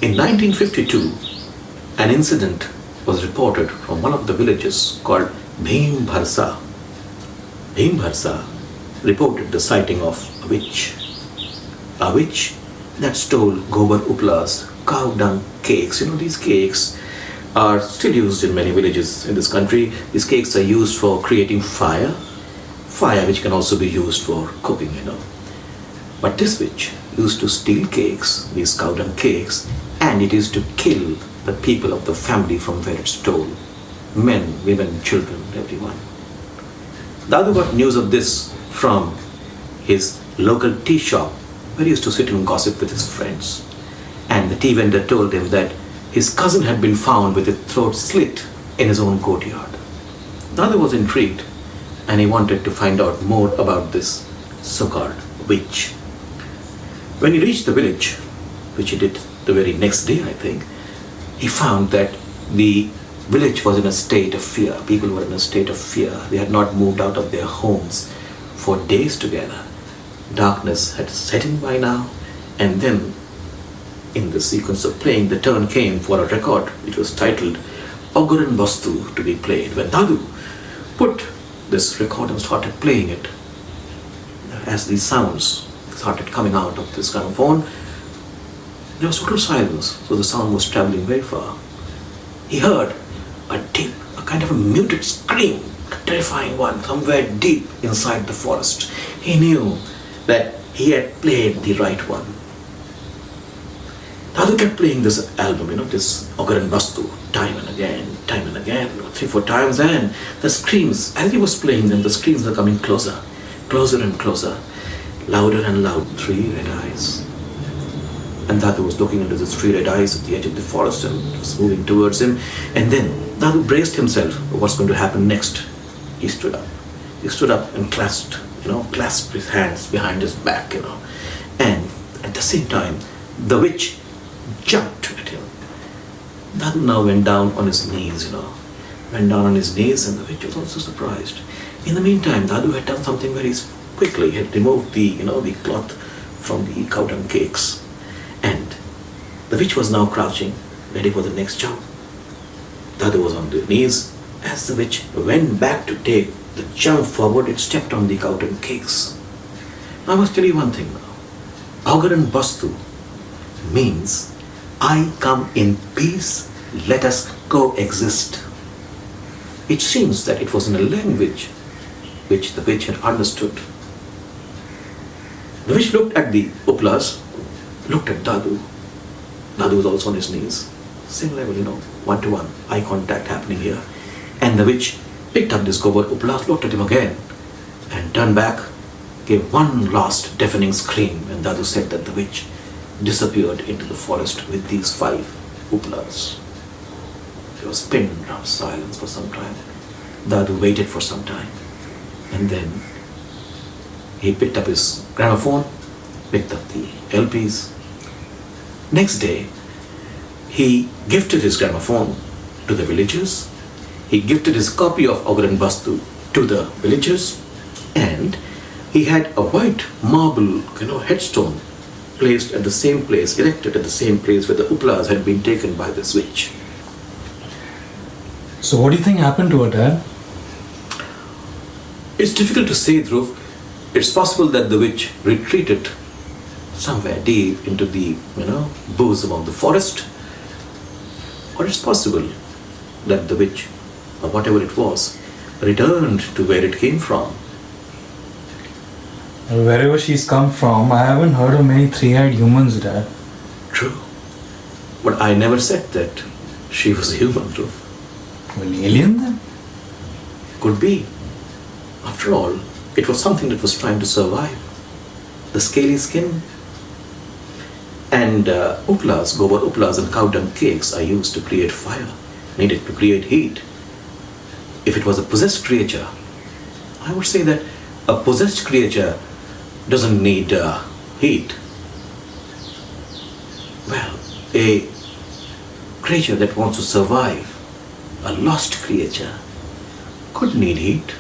In 1952, an incident was reported from one of the villages called Bheem Bharsa. Bheem Bharsa reported the sighting of a witch that stole gobar uplas, cow dung cakes. These cakes are still used in many villages in this country. These cakes are used for creating fire which can also be used for cooking. But this witch used to steal cakes, these cow dung cakes, and it is to kill the people of the family from where it stole. Men, women, children, everyone. Dadu got news of this from his local tea shop, where he used to sit and gossip with his friends. And the tea vendor told him that his cousin had been found with his throat slit in his own courtyard. Dadu was intrigued, and he wanted to find out more about this so-called witch. When he reached the village, which he did the very next day, I think, he found that the village was in a state of fear. People were in a state of fear. They had not moved out of their homes for days together. Darkness had set in by now, and then in the sequence of playing, the turn came for a record which was titled Ogaran Bastu to be played. When Dadu put this record and started playing it, as these sounds started coming out of this gramophone, there was total silence, so the sound was traveling very far. He heard a kind of a muted scream, a terrifying one, somewhere deep inside the forest. He knew that he had played the right one. Dadu kept playing this album, this Ogaran Bastu, time and again, 3-4 times, and the screams, as he was playing them, the screams were coming closer and closer, louder and louder. 3 red eyes. And Dadu was looking into these 3 red eyes at the edge of the forest and it was moving towards him. And then Dadu braced himself for what's going to happen next. He stood up. And clasped his hands behind his back, And at the same time, the witch jumped at him. Dadu now went down on his knees, and the witch was also surprised. In the meantime, Dadu had done something very quickly. He had removed the cloth from the cow dung cakes. And the witch was now crouching, ready for the next jump. Dadu was on the knees. As the witch went back to take the jump forward, it stepped on the cow dung cakes. Now I must tell you one thing now. Ogaran Bastu means, I come in peace, let us coexist. It seems that it was in a language which the witch had understood. The witch looked at the uplas, looked at Dadu. Dadu was also on his knees. Same level, 1-to-1, eye contact happening here. And the witch picked up this gobar uplas, looked at him again, and turned back, gave one last deafening scream, and Dadu said that the witch disappeared into the forest with these 5 uplas. There was pin-drop silence for some time. Dadu waited for some time, and then he picked up his gramophone, picked up the LPs. Next day, he gifted his gramophone to the villagers. He gifted his copy of Ogaran Bastu to the villagers, and he had a white marble, headstone placed at the same place, erected at the same place where the uplas had been taken by this witch. So what do you think happened to her, Dad? It's difficult to say, Dhruv. It's possible that the witch retreated somewhere deep into the, bosom of the forest. Or it's possible that the witch, or whatever it was, returned to where it came from. Wherever she's come from, I haven't heard of many 3-eyed humans, Dad. True. But I never said that she was a human, Dhruv. An alien then? Could be. After all, it was something that was trying to survive. The scaly skin. And uplas, gobar uplas and cow dung cakes are used to create fire, needed to create heat. If it was a possessed creature, I would say that a possessed creature doesn't need heat. Well, a creature that wants to survive, a lost creature, could need heat.